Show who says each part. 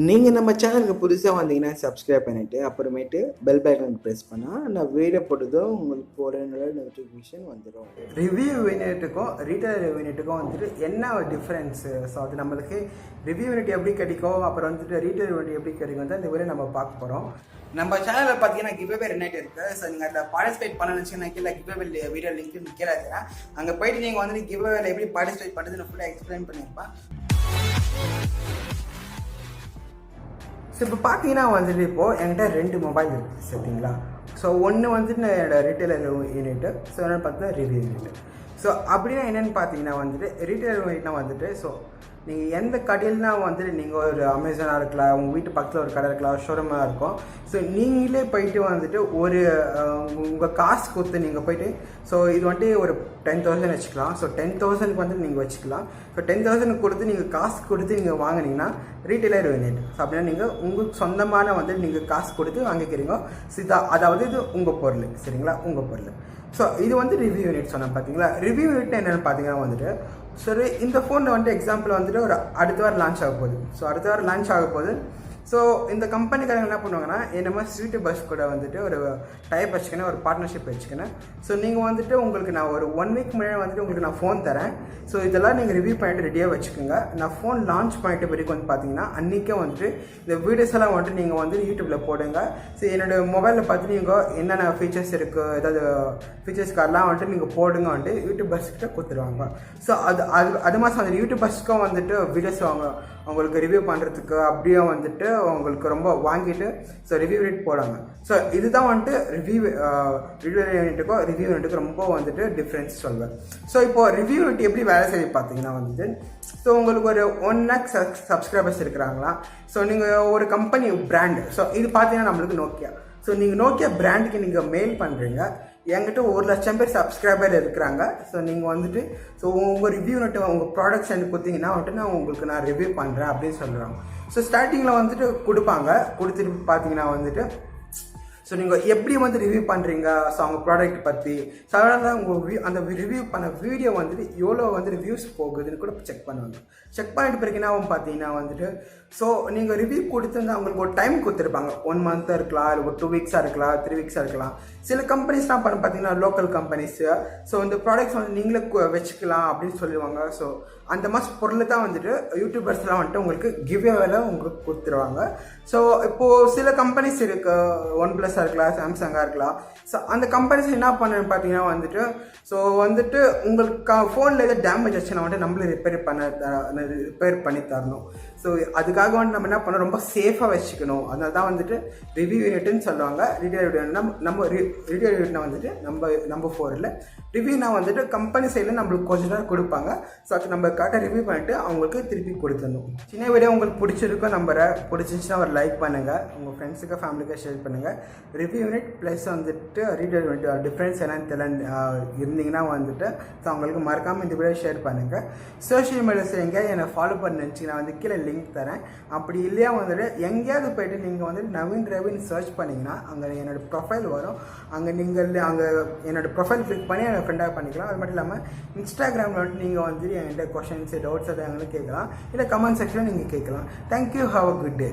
Speaker 1: நீங்கள் நம்ம சேனலுக்கு புதுசாக வந்தீங்கன்னா சப்ஸ்கிரைப் பண்ணிவிட்டு அப்புறமேட்டு பெல் பட்டன் ப்ரெஸ் பண்ணால் நான் வீடியோ போட்டதும் உங்களுக்கு ஒரு நோட்டிஃபிகேஷன் வந்துடும்.
Speaker 2: ரிவ்யூ யூனிட்டுக்கும் ரீட்டைல் யூனிட்டுக்கும் வந்துட்டு என்ன ஒரு டிஃப்ரென்ஸு? ஸோ அது நம்மளுக்கு ரிவ்யூ யூனிட் எப்படி கிடைக்கும், அப்புறம் வந்துட்டு ரீட்டைல் யூனிட் எப்படி கிடைக்கும் தான் இந்த வீடியோ நம்ம பார்க்க போகிறோம்.
Speaker 3: நம்ம சேனலில் பார்த்தீங்கன்னா கிவ்அவே ரெண்டு இருக்குது. ஸோ நீங்கள் அதில் பார்ட்டிசிபேட் பண்ணணுச்சுன்னா கீழே கிவ்அவே வீடியோ லிங்க் கீழே இருக்கிறேன். அங்கே போயிட்டு நீங்கள் வந்துட்டு கிவ்அவேல எப்படி பார்ட்டிசிபேட் பண்ணுறதுன்னு ஃபுல்லாக எக்ஸ்பிளைன் பண்ணியிருப்பேன்.
Speaker 2: ஸோ இப்போ பார்த்தீங்கன்னா வந்துட்டு இப்போது என்கிட்ட 2 மொபைல் இருக்குது சரிங்களா. ஸோ ஒன்று வந்துட்டு என்னோட ரீட்டைலர் யூனிட்டு, ஸோ என்னென்னு பார்த்தீங்கன்னா ரிவ்யூ யூனிட். ஸோ அப்படின்னா என்னென்னு பார்த்தீங்கன்னா வந்துட்டு ரீட்டைலர் யூனிட்னா வந்துட்டு ஸோ நீங்கள் எந்த கடையில்னா வந்துட்டு நீங்கள் ஒரு அமேசானாக இருக்கலாம், உங்கள் வீட்டு பக்கத்தில் ஒரு கடை இருக்கலாம், ஷோரூமாக இருக்கும். ஸோ நீங்களே போயிட்டு வந்துட்டு ஒரு உங்கள் காசு கொடுத்து நீங்கள் போயிட்டு ஸோ இது வந்துட்டு ஒரு 10,000 வச்சுக்கலாம். ஸோ 10,000க்கு வந்துட்டு நீங்கள் வச்சுக்கலாம். ஸோ 10,000 கொடுத்து நீங்கள் காசு கொடுத்து நீங்கள் வாங்கினீங்கன்னா ரீட்டைலர் யூனிட். ஸோ அப்படின்னா நீங்கள் உங்களுக்கு சொந்தமான வந்துட்டு நீங்கள் காசு கொடுத்து வாங்கிக்கிறீங்க. அதாவது இது உங்கள் பொருள் சரிங்களா, உங்கள் பொருள். ஸோ இது வந்து ரிவ்யூ யூனிட் சொன்னேன் பார்த்தீங்களா. ரிவ்யூ யூனிட் என்னென்னு பார்த்தீங்கன்னா வந்துட்டு சரி இந்த ஃபோனில் வந்துட்டு எக்ஸாம்பிள் வந்துட்டு ஒரு அடுத்த வாரம் லான்ச் ஆக போகுது. ஸோ அடுத்த வாரம் லான்ச் ஆக போகுது. ஸோ இந்த கம்பெனிக்காரங்க என்ன பண்ணுவாங்கன்னா என்னமா ஸ்வீட்டு பஸ் கூட வந்துட்டு ஒரு டைப் வச்சுக்கணும், ஒரு பார்ட்னர்ஷிப் வச்சுக்கணும். ஸோ நீங்கள் வந்துட்டு உங்களுக்கு நான் ஒரு 1 வீக் முன்னாடி வந்துட்டு உங்களுக்கு நான் ஃபோன் தரேன். ஸோ இதெல்லாம் நீங்கள் ரிவ்யூ பண்ணிட்டு ரெடியாக வச்சுக்கோங்க. நான் ஃபோன் லான்ச் பண்ணிட்டு பிறகு வந்து பார்த்தீங்கன்னா அன்றைக்கே வந்துட்டு இந்த வீடியோஸ் எல்லாம் வந்துட்டு நீங்கள் வந்து யூடியூப்பில் போடுங்க. ஸோ என்னோடய மொபைலில் பார்த்துட்டு நீங்கள் என்னென்ன ஃபீச்சர்ஸ் இருக்குது, ஏதாவது ஃபீச்சர்ஸ் கார்டெலாம் வந்துட்டு நீங்கள் போடுங்க வந்துட்டு யூடியூப் பஸ்கிட்ட கொடுத்துருவாங்க. ஸோ அது மாதம் அந்த யூடியூப் பஸ்க்கும் வந்துட்டு வீடியோஸ் அவங்களுக்கு ரிவ்யூ பண்ணுறதுக்கு அப்படியே வந்துட்டு அவங்களுக்கு ரொம்ப வாங்கிட்டு ஸோ ரிவ்யூ யூனிட் போடாங்க. ஸோ இதுதான் வந்துட்டு ரிவ்யூ யூனிட்டுக்கும் ரிவ்யூ யூனிட்டுக்கும் ரொம்ப வந்துட்டு டிஃப்ரென்ஸ் சொல்வேன். ஸோ இப்போது ரிவ்யூ யூனிட் எப்படி வேலை செய்ய பார்த்தீங்கன்னா வந்துட்டு ஸோ உங்களுக்கு ஒரு 1 lakh சப்ஸ்கிரைபர்ஸ் இருக்கிறாங்களா. ஸோ நீங்கள் ஒரு கம்பெனி பிராண்டு, ஸோ இது பார்த்தீங்கன்னா நம்மளுக்கு நோக்கியா. ஸோ நீங்கள் நோக்கியா பிராண்டுக்கு நீங்கள் மெயில் பண்ணுறீங்க, என்கிட்ட 1,00,000 பேர் சப்ஸ்கிரைபர் இருக்கிறாங்க. ஸோ நீங்கள் வந்துட்டு ஸோ உங்கள் ரிவ்யூ நட்டு உங்கள் ப்ராடக்ட்ஸ் எனக்கு கொடுத்தீங்கன்னா வந்துட்டு நான் ரிவ்யூ பண்ணுறேன் அப்படின்னு சொல்கிறாங்க. ஸோ ஸ்டார்டிங்கில் வந்துட்டு கொடுப்பாங்க, கொடுத்துட்டு பார்த்தீங்கன்னா வந்துட்டு ஸோ நீங்கள் எப்படி வந்து ரிவ்யூ பண்ணுறீங்க ஸோ அவங்க ப்ராடக்ட் பற்றி ஸோ அதனால் உங்கள் அந்த ரிவ்யூ பண்ண வீடியோ வந்துட்டு எவ்வளோ வந்து ரிவ்யூஸ் போகுதுன்னு கூட செக் பண்ணுவாங்க. செக் பண்ணிட்டு பிறகு என்ன ஆகும் பார்த்தீங்கன்னா வந்துட்டு ஸோ நீங்கள் ரிவ்யூ கொடுத்துருந்தா அவங்களுக்கு ஒரு டைம் கொடுத்துருப்பாங்க. 1 month இருக்கலாம், இல்லை ஒரு 2 weeks இருக்கலாம், 3 weeks இருக்கலாம். சில கம்பெனிஸ்லாம் பார்த்தீங்கன்னா லோக்கல் கம்பெனிஸு ஸோ இந்த ப்ராடக்ட்ஸ் வந்து நீங்களே வச்சுக்கலாம் அப்படின்னு சொல்லுவாங்க. ஸோ அந்த மாதிரி பொருள் தான் வந்துட்டு யூடியூபர்ஸ்லாம் வந்துட்டு உங்களுக்கு கிவ்அவேல உங்களுக்கு கொடுத்துருவாங்க. ஸோ இப்போது சில கம்பெனிஸ் இருக்குது, OnePlus இருக்கலாம், சாம்சங்காக இருக்கலாம். ஸோ அந்த கம்பெனிஸ் என்ன பண்ணுன்னு பார்த்தீங்கன்னா வந்துட்டு ஸோ வந்துட்டு உங்களுக்கு ஃபோனில் எதாவது டேமேஜ் ஆச்சுன்னா வந்துட்டு நம்மளே ரிப்பேர் பண்ணி தரணும். ஸோ அதுக்காக வந்துட்டு நம்ம என்ன பண்ணோம், ரொம்ப சேஃபாக வச்சுக்கணும். அதனால தான் வந்துட்டு ரிவ்யூ யூனிட்னு சொல்லுவாங்க. ரீட்டைல் யூனிட்னா நம்ம ரீட்டைல் யூனிட்னா வந்துட்டு நம்ம 4 ரிவ்யூனா வந்துட்டு கம்பெனி சைடில் நம்மளுக்கு கொஞ்சம் நேரம் கொடுப்பாங்க. ஸோ அது நம்ம கரெக்டாக ரிவ்யூ பண்ணிட்டு அவங்களுக்கு திருப்பி கொடுத்துடணும். சின்ன வீடியோ உங்களுக்கு பிடிச்சிருக்கோம் நம்புறேன். பிடிச்சிருந்துச்சுன்னா ஒரு லைக் பண்ணுங்கள், உங்கள் ஃப்ரெண்ட்ஸுக்கு ஃபேமிலிக்கு ஷேர் பண்ணுங்கள். ரிவ்யூ யூனிட் ப்ளஸ் வந்துட்டு ரீட்டைல் யூனிட் டிஃப்ரென்ஸ் என்னன்னு இருந்தீங்கன்னா வந்துட்டு ஸோ அவங்களுக்கு மறக்காமல் இந்த வீடியோ ஷேர் பண்ணுங்கள். சோஷியல் மீடியாஸில் எங்கேயாவது என்னை ஃபாலோ பண்ணிச்சு நான் வந்து கீழே லிங்க் தரேன். அப்படி இல்லையா வந்துட்டு எங்கேயாவது போய்ட்டு நீங்கள் வந்து நவீன் ரவின்னு சர்ச் பண்ணிங்கன்னா அங்கே என்னோடய ப்ரொஃபைல் வரும். அங்கே என்னோடய ப்ரொஃபைல் கிளிக் பண்ணி என்னோட ஃப்ரெண்டாக பண்ணிக்கலாம். அது மட்டும் இல்லாமல் இன்ஸ்டாகிராமில் வந்துட்டு நீங்கள் வந்துட்டு என்கிட்ட கொஷின்ஸ் டவுட்ஸ் எதாவது கேட்கலாம், இல்லை கமெண்ட் செக்ஷனில் நீங்கள் கேட்கலாம். Thank you, have a good day.